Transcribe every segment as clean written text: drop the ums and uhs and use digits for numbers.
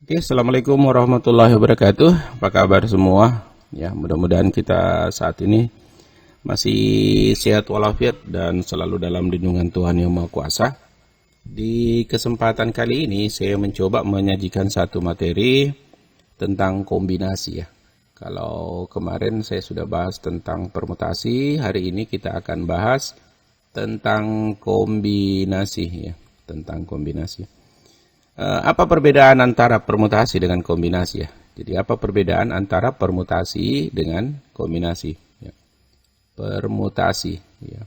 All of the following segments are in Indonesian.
Oke, Assalamualaikum warahmatullahi wabarakatuh. Apa kabar semua? Ya, mudah-mudahan kita saat ini masih sehat walafiat dan selalu dalam lindungan Tuhan Yang Maha Kuasa. Di kesempatan kali ini saya mencoba menyajikan satu materi tentang kombinasi ya. Kalau kemarin saya sudah bahas tentang permutasi, hari ini kita akan bahas tentang kombinasi ya, tentang kombinasi. Apa perbedaan antara permutasi dengan kombinasi ya? Jadi apa perbedaan antara permutasi dengan kombinasi? Ya. Permutasi. Ya.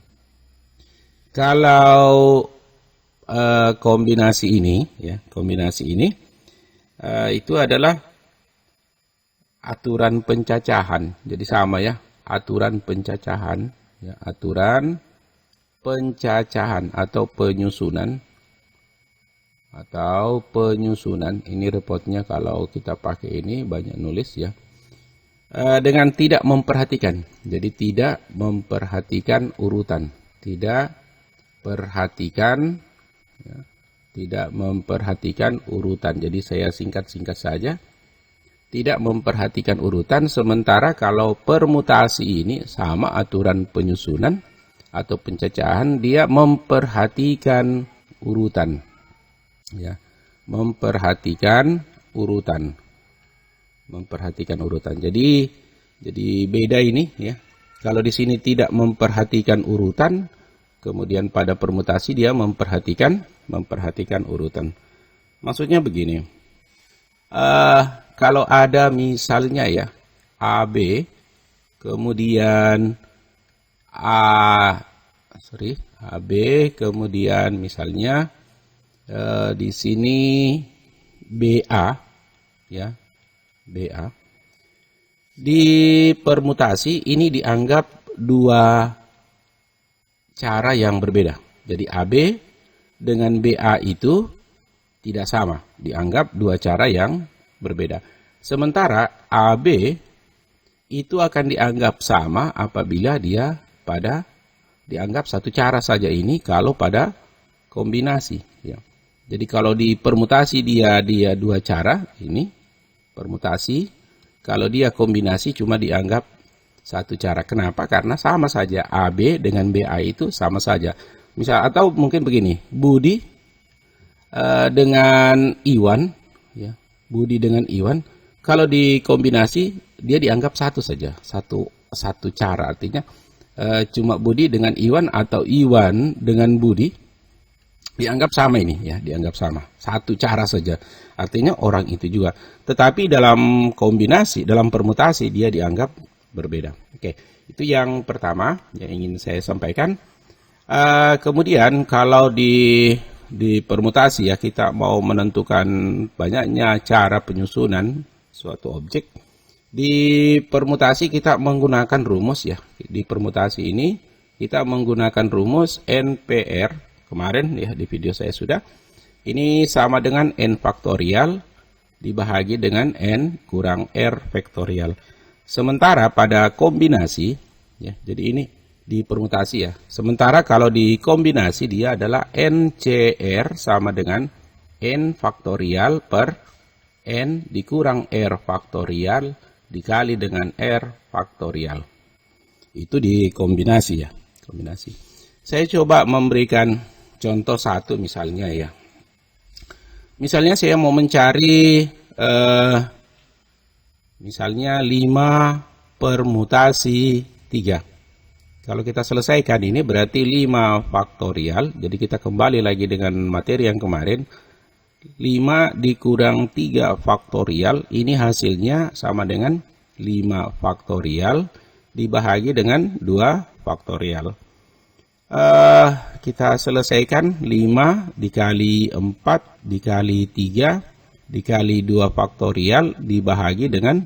Kalau kombinasi ini, ya, itu adalah aturan pencacahan. Jadi sama ya, aturan pencacahan, ya, aturan pencacahan atau penyusunan. Ini repotnya kalau kita pakai ini banyak nulis ya, dengan tidak memperhatikan. Jadi tidak memperhatikan urutan, tidak memperhatikan urutan. Jadi saya singkat-singkat saja, tidak memperhatikan urutan. Sementara kalau permutasi ini sama aturan penyusunan atau pencacahan, dia memperhatikan urutan. Ya, memperhatikan urutan. Jadi beda ini ya. Kalau di sini tidak memperhatikan urutan, kemudian pada permutasi dia memperhatikan urutan. Maksudnya begini. Kalau ada misalnya ya AB, kemudian AB, kemudian misalnya di sini BA ya, BA. Di permutasi ini dianggap dua cara yang berbeda. Jadi AB dengan BA itu tidak sama, dianggap dua cara yang berbeda. Sementara AB itu akan dianggap sama apabila dia pada dianggap satu cara saja, ini kalau pada kombinasi ya. Jadi kalau di permutasi dia dua cara, ini permutasi. Kalau dia kombinasi cuma dianggap satu cara. Kenapa? Karena sama saja, AB dengan BA itu sama saja. Misal, atau mungkin begini, Budi dengan Iwan ya, Budi dengan Iwan, kalau dikombinasi dia dianggap satu saja, satu cara. Artinya cuma Budi dengan Iwan atau Iwan dengan Budi dianggap sama, ini ya, dianggap sama, satu cara saja, artinya orang itu juga. Tetapi dalam kombinasi, dalam permutasi dia dianggap berbeda. Oke, itu yang pertama yang ingin saya sampaikan. Kemudian kalau di permutasi ya, kita mau menentukan banyaknya cara penyusunan suatu objek. Di permutasi kita menggunakan rumus ya. Di permutasi ini kita menggunakan rumus NPR. Kemarin ya di video saya sudah, ini sama dengan n faktorial dibahagi dengan n kurang r faktorial. Sementara pada kombinasi ya, jadi ini di permutasi ya. Sementara kalau di kombinasi dia adalah NCR sama dengan n faktorial per n dikurang r faktorial dikali dengan r faktorial. Itu di kombinasi ya, kombinasi. Saya coba memberikan contoh satu misalnya ya. Misalnya saya mau mencari misalnya 5 permutasi 3. Kalau kita selesaikan ini berarti 5 faktorial. Jadi kita kembali lagi dengan materi yang kemarin. 5 dikurang 3 faktorial, ini hasilnya sama dengan 5 faktorial dibahagi dengan 2 faktorial. Kita selesaikan 5 dikali 4 dikali 3 dikali 2 faktorial dibahagi dengan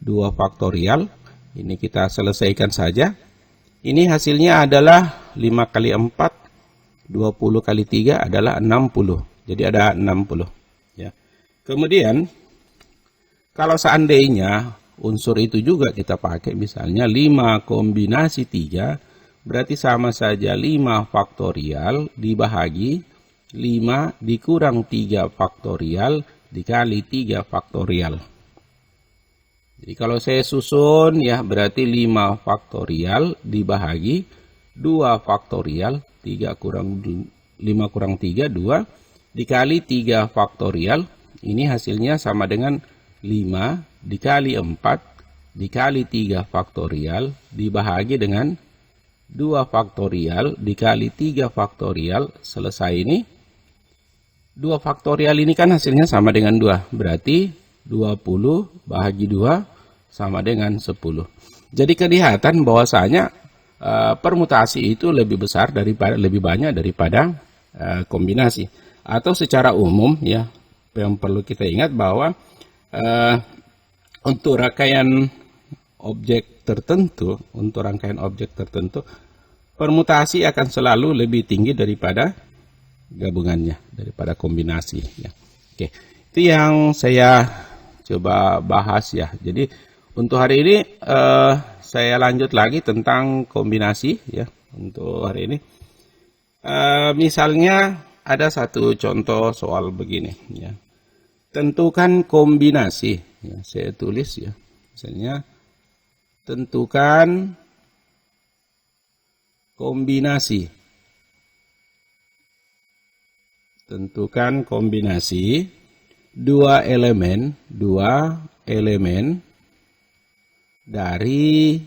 2 faktorial. Ini kita selesaikan saja. Ini hasilnya adalah 5 kali 4, 20 kali 3 adalah 60. Jadi ada 60. Ya. Kemudian kalau seandainya unsur itu juga kita pakai, misalnya 5 kombinasi 3, berarti sama saja 5 faktorial dibahagi 5 dikurang 3 faktorial dikali 3 faktorial. Jadi kalau saya susun ya berarti 5 faktorial dibahagi 2 faktorial, 5 kurang 3, 2, dikali 3 faktorial. Ini hasilnya sama dengan 5 dikali 4 dikali 3 faktorial dibahagi dengan 2 faktorial dikali 3 faktorial. Selesai ini. 2 faktorial ini kan hasilnya sama dengan 2. Berarti 20 bahagi 2 sama dengan 10. Jadi kelihatan bahwasanya permutasi itu lebih banyak daripada kombinasi. Atau secara umum ya, yang perlu kita ingat bahwa untuk rangkaian objek tertentu, permutasi akan selalu lebih tinggi daripada gabungannya, daripada kombinasi ya. Oke, itu yang saya coba bahas ya. Jadi untuk hari ini saya lanjut lagi tentang kombinasi ya. Untuk hari ini misalnya ada satu contoh soal begini ya. Tentukan kombinasi ya, saya tulis ya. Misalnya tentukan kombinasi. Tentukan kombinasi dua elemen dari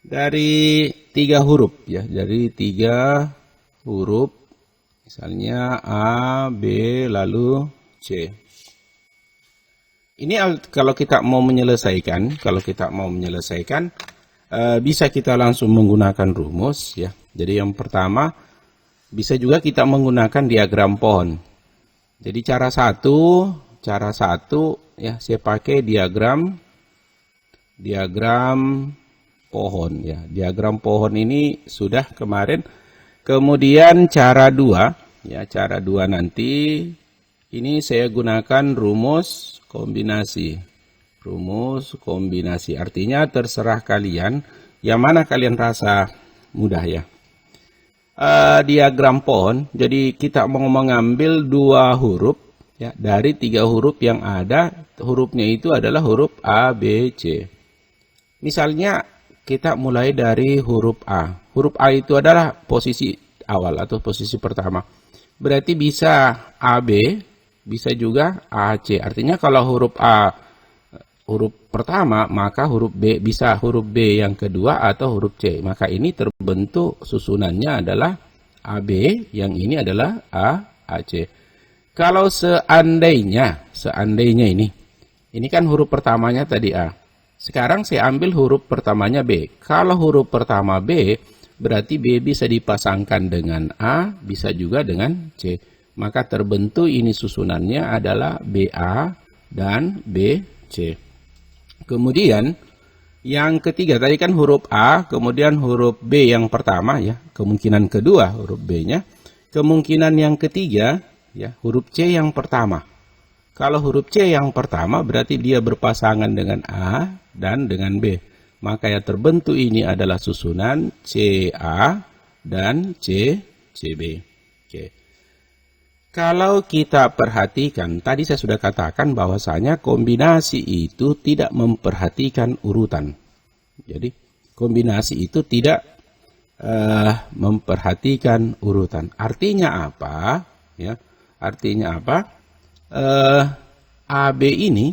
3 huruf ya, dari 3 huruf, misalnya A, B, lalu C. Ini kalau kita mau menyelesaikan, bisa kita langsung menggunakan rumus ya. Jadi yang pertama bisa juga kita menggunakan diagram pohon. Jadi cara satu ya, saya pakai diagram pohon ya. Diagram pohon ini sudah kemarin. Kemudian cara 2 ya, cara 2 nanti ini saya gunakan rumus kombinasi. Rumus kombinasi artinya terserah kalian yang mana kalian rasa mudah ya. Diagram pohon, jadi kita mau mengambil 2 huruf ya, dari 3 huruf yang ada. Hurufnya itu adalah huruf A, B, C. Misalnya kita mulai dari huruf A. Huruf A itu adalah posisi awal atau posisi pertama. Berarti bisa AB, bisa juga AC. Artinya kalau huruf A huruf pertama, maka huruf B bisa huruf B yang kedua atau huruf C. Maka ini terbentuk susunannya adalah AB, yang ini adalah AC. Kalau seandainya ini kan huruf pertamanya tadi A. Sekarang saya ambil huruf pertamanya B. Kalau huruf pertama B, berarti B bisa dipasangkan dengan A, bisa juga dengan C. Maka terbentuk ini susunannya adalah BA dan BC. Kemudian yang ketiga tadi kan huruf A, kemudian huruf B yang pertama ya, kemungkinan kedua huruf B-nya. Kemungkinan yang ketiga ya, huruf C yang pertama. Kalau huruf C yang pertama berarti dia berpasangan dengan A dan dengan B. Maka yang terbentuk ini adalah susunan CA dan CB. Oke. Kalau kita perhatikan, tadi saya sudah katakan bahwasanya kombinasi itu tidak memperhatikan urutan. Jadi kombinasi itu tidak memperhatikan urutan. Artinya apa? Ya, artinya apa? AB ini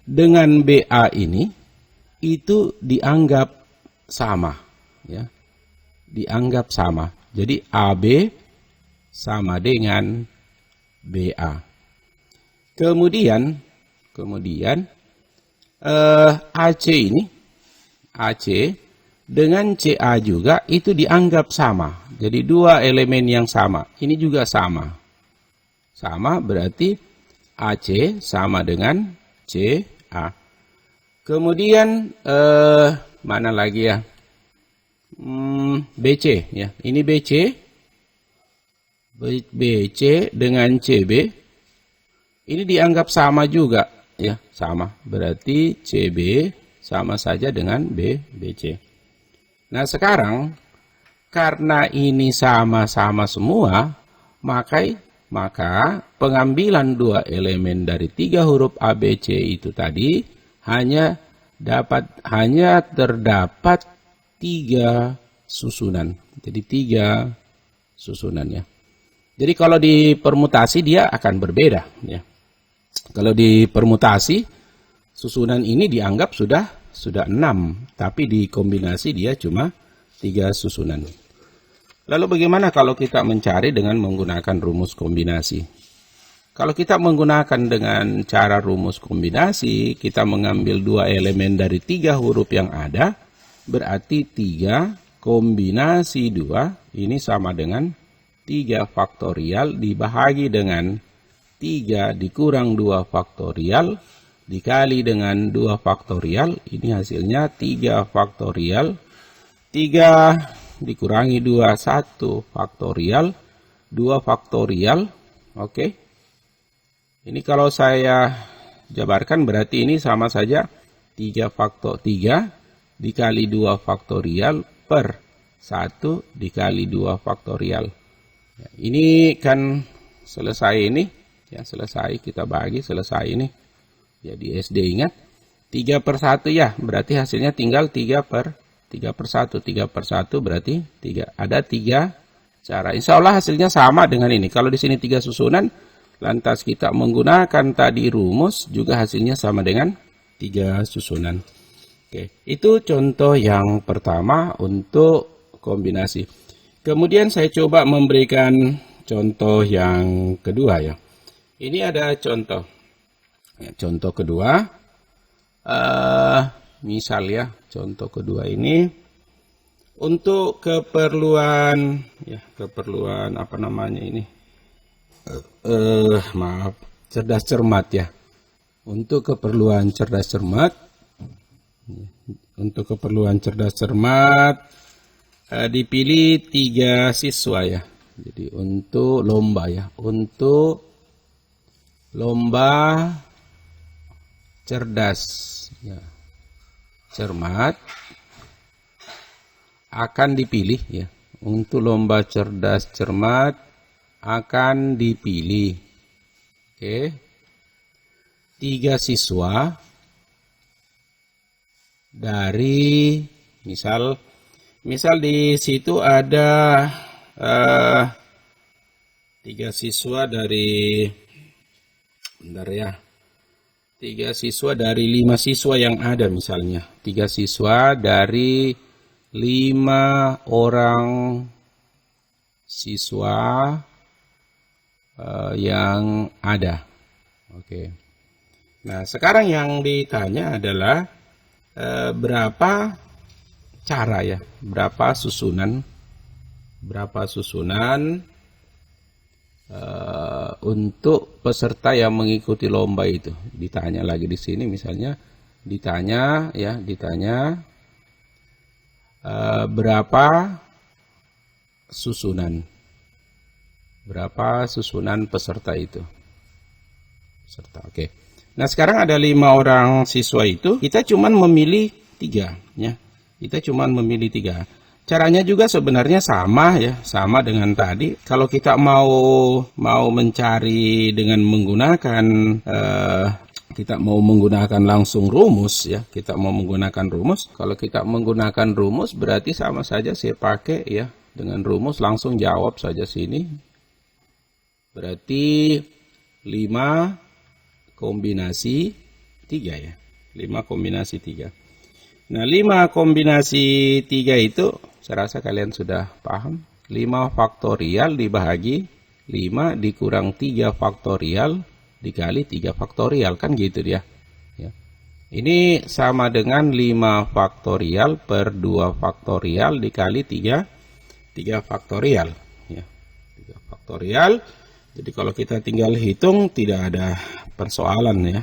dengan BA ini itu dianggap sama, ya, dianggap sama. Jadi AB sama dengan BA. Kemudian AC ini, AC dengan CA juga itu dianggap sama. Jadi 2 elemen yang sama. Ini juga sama. Sama berarti AC sama dengan CA. Kemudian mana lagi ya? BC ya. Ini BC dengan CB ini dianggap sama juga ya, sama. Berarti CB sama saja dengan BC. Nah, sekarang karena ini sama-sama semua, maka maka pengambilan dua elemen dari 3 huruf ABC itu tadi hanya terdapat 3 susunan. Jadi 3 susunannya. Jadi kalau dipermutasi dia akan berbeda, ya. Kalau dipermutasi susunan ini dianggap sudah 6, tapi dikombinasi dia cuma 3 susunan. Lalu bagaimana kalau kita mencari dengan menggunakan rumus kombinasi? Kalau kita menggunakan dengan cara rumus kombinasi, kita mengambil 2 elemen dari 3 huruf yang ada, berarti 3 kombinasi 2 ini sama dengan 3 faktorial dibahagi dengan 3 dikurang 2 faktorial dikali dengan 2 faktorial. Ini hasilnya 3 faktorial. 3 dikurangi 2, 1 faktorial. 2 faktorial. Oke. Ini kalau saya jabarkan berarti ini sama saja 3 dikali 2 faktorial per 1 dikali 2 faktorial. Ya, ini kan selesai ini. Ya, selesai kita bagi, selesai ini. Jadi SD ingat. 3 per 1 ya, berarti hasilnya tinggal 3 per 1. 3 per 1 berarti 3. Ada 3 cara. Insya Allah hasilnya sama dengan ini. Kalau di sini 3 susunan, lantas kita menggunakan tadi rumus, juga hasilnya sama dengan 3 susunan. Oke, itu contoh yang pertama untuk kombinasi. Kemudian saya coba memberikan contoh yang kedua ya. Ini ada contoh. Ya, contoh kedua. Misal ya, contoh kedua ini untuk keperluan apa namanya ini? Cerdas cermat ya. Untuk keperluan cerdas cermat. Untuk keperluan cerdas cermat dipilih 3 siswa ya. Jadi untuk lomba ya. Untuk lomba cerdas ya, cermat akan dipilih ya. Untuk lomba cerdas cermat akan dipilih. Oke. 3 siswa dari misal di situ ada 3 siswa dari 3 siswa dari 5 siswa yang ada misalnya. 3 siswa dari 5 orang siswa yang ada. Oke. Nah, sekarang yang ditanya adalah berapa cara ya, berapa susunan untuk peserta yang mengikuti lomba itu. Ditanya lagi di sini misalnya, ditanya berapa susunan peserta itu. Oke. Nah, sekarang ada 5 orang siswa itu, kita cuman memilih 3 ya. Kita cuman memilih 3. Caranya juga sebenarnya sama ya, sama dengan tadi. Kalau kita mau mencari dengan menggunakan kita mau menggunakan langsung rumus ya, kita mau menggunakan rumus. Kalau kita menggunakan rumus berarti sama saja saya pakai ya, dengan rumus langsung jawab saja sini. Berarti 5 kombinasi 3 ya. 5 kombinasi 3. Nah, 5 kombinasi 3 itu saya rasa kalian sudah paham. 5 faktorial dibahagi 5 dikurang 3 faktorial dikali 3 faktorial, kan gitu dia. Ya. Ini sama dengan 5 faktorial per 2 faktorial dikali 3 faktorial. Ya. 3 faktorial. Jadi kalau kita tinggal hitung tidak ada persoalan ya.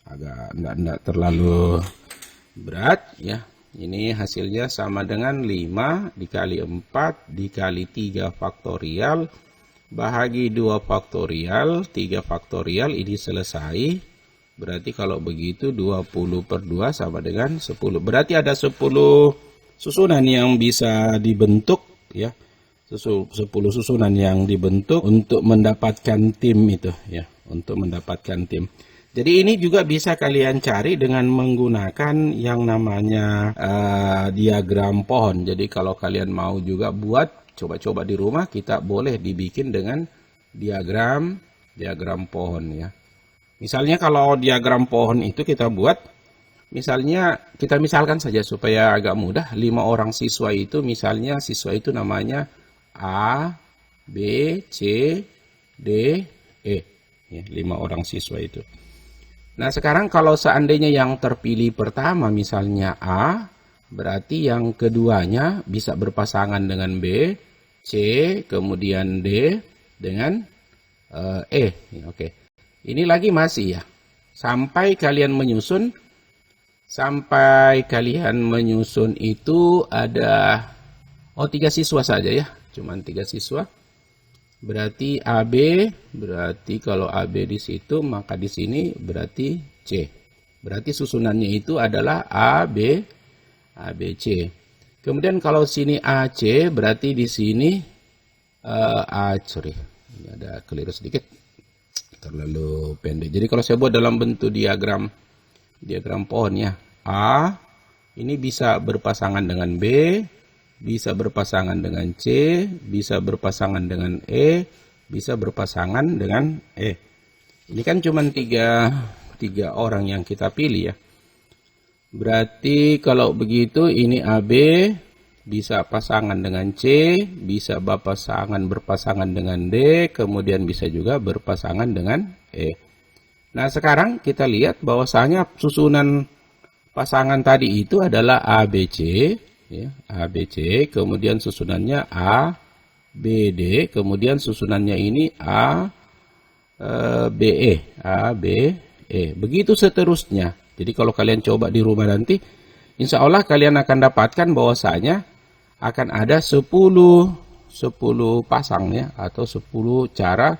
Agak enggak terlalu berat ya. Ini hasilnya sama dengan 5 dikali 4 dikali 3 faktorial bahagi 2 faktorial, 3 faktorial ini selesai. Berarti kalau begitu 20 per 2 sama dengan 10. Berarti ada 10 susunan yang bisa dibentuk ya. 10 susunan yang dibentuk untuk mendapatkan tim itu ya, untuk mendapatkan tim. Jadi ini juga bisa kalian cari dengan menggunakan yang namanya diagram pohon. Jadi kalau kalian mau juga buat coba-coba di rumah, kita boleh dibikin dengan diagram pohon ya. Misalnya kalau diagram pohon itu kita buat, misalnya kita misalkan saja supaya agak mudah, 5 orang siswa itu, misalnya siswa itu namanya A, B, C, D, E. Ya, 5 orang siswa itu. Nah sekarang kalau seandainya yang terpilih pertama misalnya A, berarti yang keduanya bisa berpasangan dengan B, C, kemudian D, dengan E. Ya, oke. Ini lagi masih ya. Sampai kalian menyusun itu ada 3 siswa saja ya. Cuman 3 siswa. Berarti AB, berarti kalau AB di situ, maka di sini berarti C. Berarti susunannya itu adalah AB, ABC. Kemudian kalau sini AC, berarti di sini ini ada keliru sedikit, terlalu pendek. Jadi kalau saya buat dalam bentuk diagram pohon ya, A ini bisa berpasangan dengan B, bisa berpasangan dengan C, bisa berpasangan dengan E, bisa berpasangan dengan E. Ini kan cuma tiga orang yang kita pilih ya. Berarti kalau begitu ini AB bisa pasangan dengan C, bisa berpasangan dengan D, kemudian bisa juga berpasangan dengan E. Nah sekarang kita lihat bahwasanya susunan pasangan tadi itu adalah ABC. Ya, ABC, kemudian susunannya A, B, D, kemudian susunannya ini A, B, E, A, B, E. Begitu seterusnya. Jadi kalau kalian coba di rumah nanti, insya Allah kalian akan dapatkan bahwasanya akan ada 10 pasang ya, atau 10 cara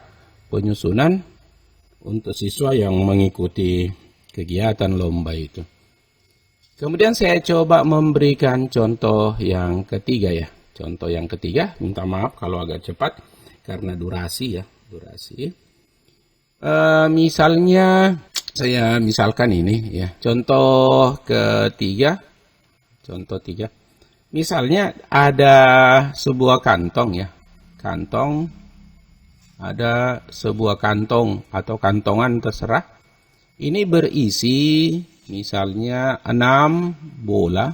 penyusunan untuk siswa yang mengikuti kegiatan lomba itu. Kemudian saya coba memberikan contoh yang ketiga ya. Contoh yang ketiga, minta maaf kalau agak cepat karena durasi ya, durasi. Misalnya saya misalkan ini ya. Contoh ketiga. Misalnya ada sebuah kantong ya. Ada sebuah kantong atau kantongan terserah. Ini berisi misalnya 6 bola,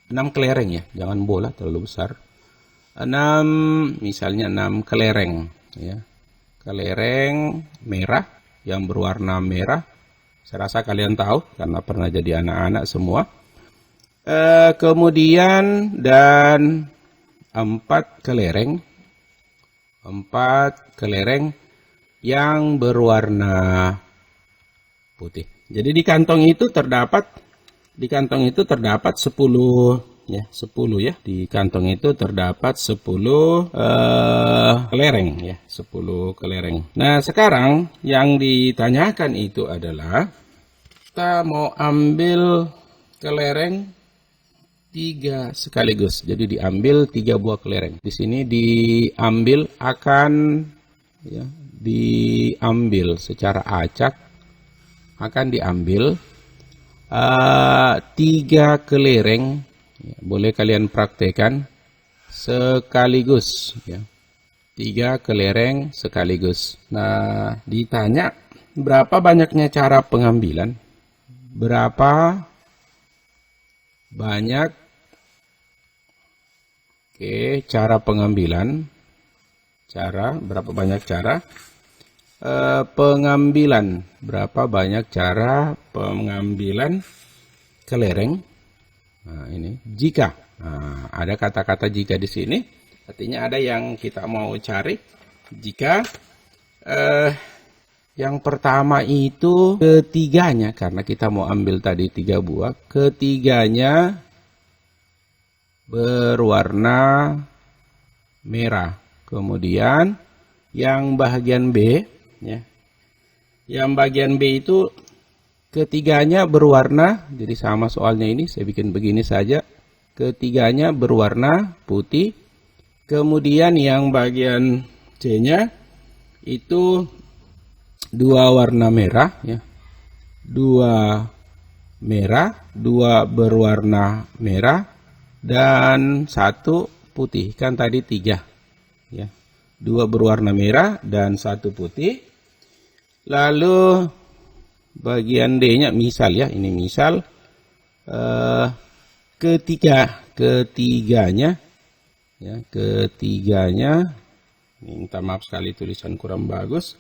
6 kelereng ya, jangan bola terlalu besar. Misalnya 6 kelereng ya. Kelereng merah yang berwarna merah. Saya rasa kalian tahu karena pernah jadi anak-anak semua. Kemudian dan 4 kelereng yang berwarna putih. Jadi di kantong itu terdapat 10 ya, 10 ya. Di kantong itu terdapat 10 kelereng ya, 10 kelereng. Nah, sekarang yang ditanyakan itu adalah kita mau ambil kelereng 3 sekaligus. Jadi diambil 3 buah kelereng. Di sini diambil secara acak, akan diambil 3 kelereng ya, boleh kalian praktekkan sekaligus ya, 3 kelereng sekaligus. Nah ditanya berapa banyaknya cara pengambilan, berapa banyak cara pengambilan, berapa banyak cara pengambilan, berapa banyak cara pengambilan kelereng. Nah, ini jika. Nah, ada kata-kata jika di sini, artinya ada yang kita mau cari. Jika yang pertama itu ketiganya, karena kita mau ambil tadi 3 buah, ketiganya berwarna merah. Kemudian yang bagian B ya. Yang bagian B itu ketiganya berwarna, jadi sama soalnya ini saya bikin begini saja. Ketiganya berwarna putih, Kemudian yang bagian C-nya itu 2 warna merah ya. 2 merah, 2 berwarna merah dan 1 putih. Kan tadi 3 ya. 2 berwarna merah dan 1 putih. Lalu bagian D-nya misal ya, ini misal ketiganya ya, ketiganya, minta maaf sekali tulisan kurang bagus,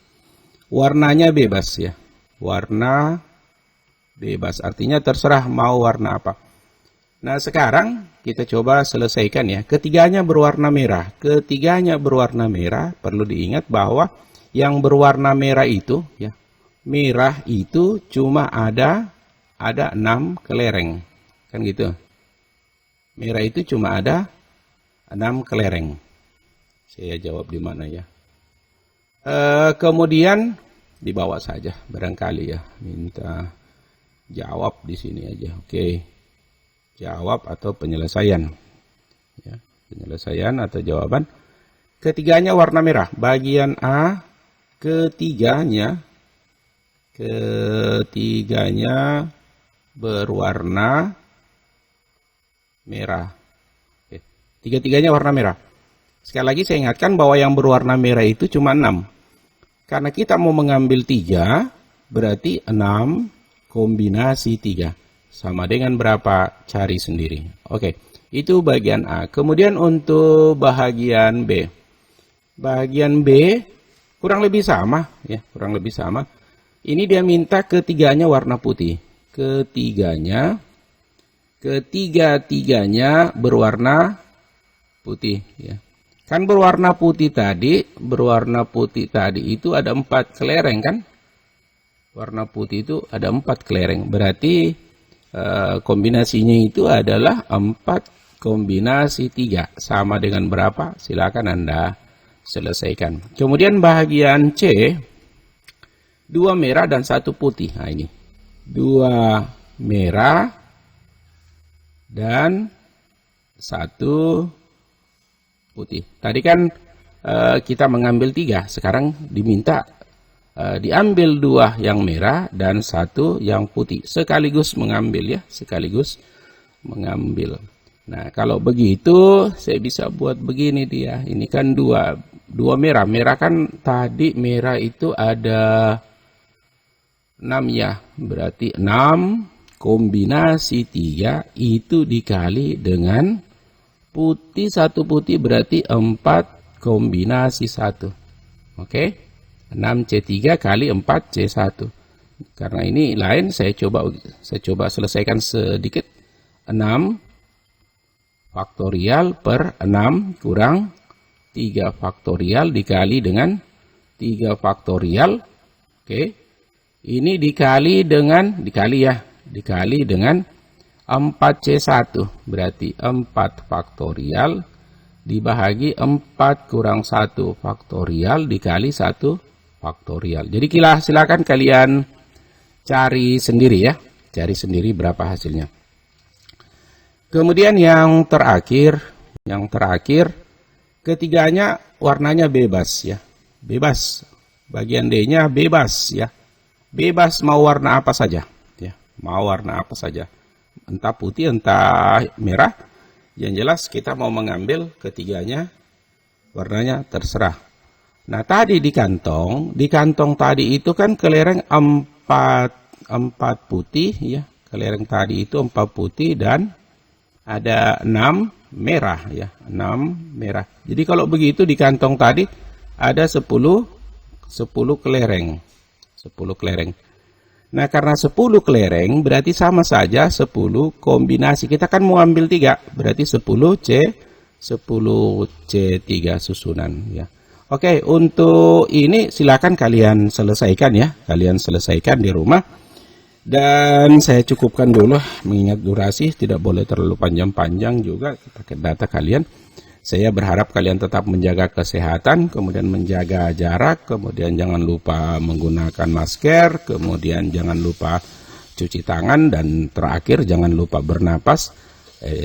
warnanya bebas ya, warna bebas artinya terserah mau warna apa. Nah sekarang kita coba selesaikan ya, ketiganya berwarna merah, ketiganya berwarna merah. Perlu diingat bahwa yang berwarna merah itu ya, merah itu cuma ada 6 kelereng kan gitu. Merah itu cuma ada 6 kelereng. Saya jawab di mana ya? Kemudian di bawah saja barangkali ya. Minta jawab di sini aja. Oke. Jawab atau penyelesaian. Ya, penyelesaian atau jawaban. Ketiganya warna merah. Bagian A, ketiganya berwarna merah. Tiga-tiganya warna merah. Sekali lagi saya ingatkan bahwa yang berwarna merah itu cuma 6. Karena kita mau mengambil 3, berarti 6 kombinasi 3. Sama dengan berapa? Cari sendiri. Oke, itu bagian A. Kemudian untuk bagian B. Bagian B kurang lebih sama. Ya, kurang lebih sama. Ini dia minta ketiganya warna putih. Ketiga-tiganya berwarna putih ya. Kan berwarna putih tadi itu ada 4 kelereng kan? Warna putih itu ada 4 kelereng. Berarti kombinasinya itu adalah 4 kombinasi 3. Sama dengan berapa? Silakan Anda selesaikan. Kemudian bagian C, 2 merah dan 1 putih. Nah ini. 2 merah dan 1 putih. Tadi kan kita mengambil 3, sekarang diminta diambil 2 yang merah dan 1 yang putih. Sekaligus mengambil ya, sekaligus mengambil. Nah kalau begitu saya bisa buat begini dia. Ini kan 2 merah. Merah kan tadi merah itu ada 6 ya. Berarti 6 kombinasi 3 itu dikali dengan putih, 1 putih berarti 4 kombinasi 1. Oke. 6C3 kali 4C1. Karena ini lain saya coba selesaikan sedikit. 6 faktorial per 6 kurang 3 faktorial dikali dengan 3 faktorial. Oke. Ini dikali dengan 4C1, berarti 4 faktorial dibagi 4 kurang 1 faktorial dikali 1 faktorial. Jadi silakan kalian cari sendiri ya, cari sendiri berapa hasilnya. Kemudian yang terakhir, ketiganya warnanya bebas ya, bebas. Bagian D-nya bebas ya, bebas mau warna apa saja ya, mau warna apa saja. Entah putih, entah merah. Yang jelas kita mau mengambil ketiganya, warnanya terserah. Nah tadi di kantong tadi itu kan kelereng 4 putih ya. Kelereng tadi itu 4 putih dan ada 6 merah ya. 6 merah. Jadi kalau begitu di kantong tadi ada 10 kelereng. 10 kelereng. Nah karena 10 kelereng berarti sama saja 10 kombinasi. Kita kan mau ambil 3, berarti 10C3 susunan ya. Oke, untuk ini silakan kalian selesaikan ya. Kalian selesaikan di rumah. Dan saya cukupkan dulu mengingat durasi, tidak boleh terlalu panjang-panjang juga pakai data kalian. Saya berharap kalian tetap menjaga kesehatan, kemudian menjaga jarak, kemudian jangan lupa menggunakan masker, kemudian jangan lupa cuci tangan, dan terakhir jangan lupa bernapas.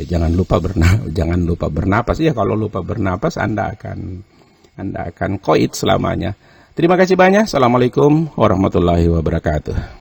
Jangan lupa bernapas. Ya, kalau lupa bernapas Anda akan koit selamanya. Terima kasih banyak. Assalamualaikum warahmatullahi wabarakatuh.